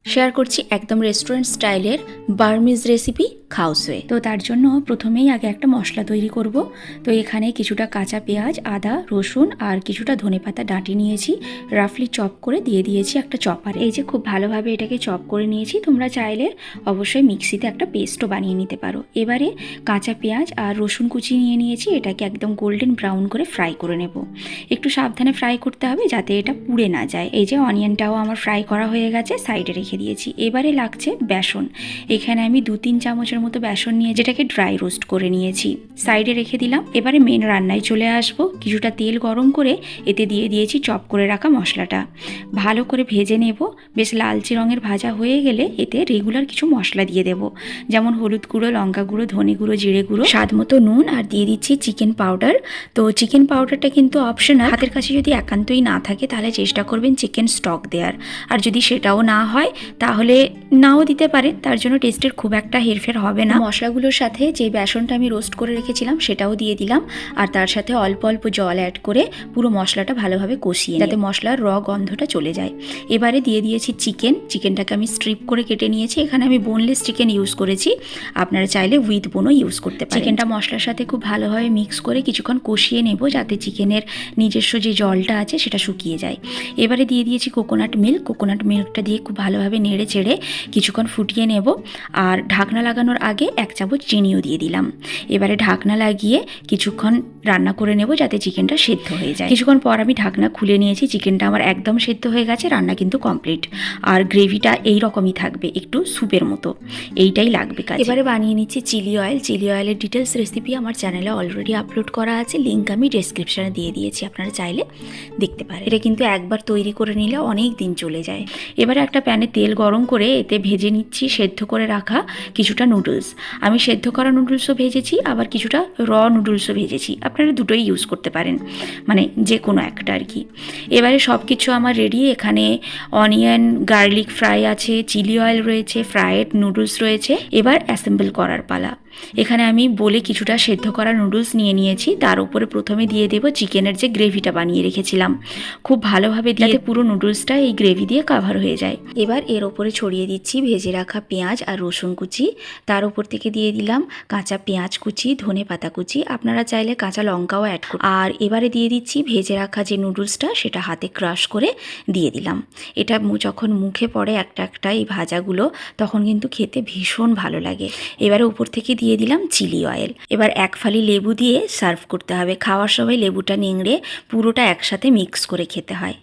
Share করছি একদম restaurant স্টাইলের বার্মিজ রেসিপি খাওসওয়ে। তো তার জন্য প্রথমেই আগে একটা মশলা তৈরি করব। তো এখানে কিছুটা কাঁচা পেঁয়াজ, আদা, রসুন আর কিছুটা ধনেপাতা ডাঁটি নিয়েছি, রাফলি চপ করে দিয়ে দিয়েছি একটা চপারে। এই যে খুব ভালোভাবে এটাকে চপ করে নিয়েছি। তোমরা চাইলে অবশ্যই মিক্সিতে একটা পেস্টও বানিয়ে নিতে পারো। এবারে কাঁচা পেঁয়াজ আর রসুন কুচি নিয়ে নিয়েছি, এটাকে একদম গোল্ডেন ব্রাউন করে ফ্রাই করে নেব। একটু সাবধানে ফ্রাই করতে হবে যাতে এটা পুড়ে না যায়। এই যে অনিয়নটাও আমার ফ্রাই করা হয়ে গেছে, সাইডে রেখে দিয়েছি। এবারে লাগছে বেসন। এখানে আমি 2-3 চামচের মতো বেসন নিয়ে যেটাকে ড্রাই রোস্ট করে নিয়েছি, সাইডে রেখে দিলাম। এবারে মেন রান্নায় চলে আসব। কিছুটা তেল গরম করে এতে দিয়ে দিয়েছি চপ করে রাখা মশলাটা। ভালো করে ভেজে নেব। বেশ লালচে রঙের ভাজা হয়ে গেলে এতে রেগুলার কিছু মশলা দিয়ে দেব, যেমন হলুদ গুঁড়ো, লঙ্কা গুঁড়ো, ধনে গুঁড়ো, জিরে গুঁড়ো, স্বাদ মতো নুন, আর দিয়ে দিচ্ছি চিকেন পাউডার। তো চিকেন পাউডারটা কিন্তু অপশনাল। হাতের কাছে যদি একান্তই না থাকে তাহলে চেষ্টা করবেন চিকেন স্টক দেওয়ার, আর যদি সেটাও না হয় তাহলে নাও দিতে পারেন, তার জন্য টেস্টের খুব একটা হেরফের হবে না। মশলাগুলোর সাথে যে বেসনটা আমি রোস্ট করে রেখেছিলাম সেটাও দিয়ে দিলাম, আর তার সাথে অল্প অল্প জল অ্যাড করে পুরো মশলাটা ভালোভাবে কষিয়ে যাতে মশলার র গন্ধটা চলে যায়। এবারে দিয়ে দিয়েছি চিকেনটাকে আমি স্ট্রিপ করে কেটে নিয়েছি। এখানে আমি বোনলেস চিকেন ইউজ করেছি, আপনারা চাইলে উইথ বোনও ইউজ করতে পারেন। চিকেনটা মশলার সাথে খুব ভালোভাবে মিক্স করে কিছুক্ষণ কষিয়ে নেব যাতে চিকেনের নিজস্ব যে জলটা আছে সেটা শুকিয়ে যায়। এবারে দিয়ে দিয়েছি কোকোনাট মিল্কটা দিয়ে খুব ভালোভাবে নেড়ে চেড়ে কিছুক্ষণ ফুটিয়ে নেব, আর ঢাকনা লাগানোর আগে 1 চামচ চিনিও দিয়ে দিলাম। এবারে ঢাকনা লাগিয়ে কিছুক্ষণ রান্না করে নেব যাতে চিকেনটা সেদ্ধ হয়ে যায়। কিছুক্ষণ পর আমি ঢাকনা খুলে নিয়েছি, চিকেনটা আমার একদম সেদ্ধ হয়ে গেছে, রান্না কিন্তু কমপ্লিট। আর গ্রেভিটা এই রকমই থাকবে, একটু স্যুপের মতো, এইটাই লাগবে কাজ। এবারে বানিয়ে নিচ্ছি চিলি অয়েলের ডিটেলস রেসিপি আমার চ্যানেলে অলরেডি আপলোড করা আছে, লিঙ্ক আমি ডেসক্রিপশনে দিয়ে দিয়েছি, আপনারা চাইলে দেখতে পারেন। এটা কিন্তু একবার তৈরি করে নিলে অনেক দিন চলে যায়। এবারে একটা প্যানে তেল গরম করে এতে ভেজে নিচ্ছি সেদ্ধ করে রাখা কিছুটা নুডলস। আমি সেদ্ধ করা নুডলসও ভেজেছি, আবার কিছুটা র নুডলসও ভেজেছি, আপনারা দুটোই ইউজ করতে পারেন, মানে যে কোনো একটা আর কি। এবারে সব কিছু আমার রেডি। এখানে অনিয়ন গার্লিক ফ্রাই আছে, চিলি অয়েল রয়েছে, ফ্রাইড নুডলস রয়েছে। এবার অ্যাসেম্বল করার পালা। এখানে আমি বলে কিছুটা সেদ্ধ করা নুডলস নিয়ে নিয়েছি, তার উপরে প্রথমে দিয়ে দেব চিকেনের যে গ্রেভিটা বানিয়ে রেখেছিলাম, খুব ভালোভাবে দিয়ে পুরো নুডলসটা এই গ্রেভি দিয়ে কাভার হয়ে যায়। এবার এর ওপরে ছড়িয়ে দিচ্ছি ভেজে রাখা পেঁয়াজ আর রসুন কুচি, তার উপর থেকে দিয়ে দিলাম কাঁচা পেঁয়াজ কুচি, ধনে পাতা কুচি, আপনারা চাইলে কাঁচা লঙ্কাও অ্যাড করুন। আর এবারে দিয়ে দিচ্ছি ভেজে রাখা যে নুডলসটা, সেটা হাতে ক্রাশ করে দিয়ে দিলাম। এটা যখন মুখে পড়ে একটা একটা এই ভাজাগুলো, তখন কিন্তু খেতে ভীষণ ভালো লাগে। এবারে উপর থেকে দিয়ে দিলাম চিলি অয়েল। এবার 1 ফালি লেবু দিয়ে সার্ভ করতে হবে। খাওয়ার সময় লেবুটা নিংড়ে পুরোটা একসাথে মিক্স করে খেতে হয়।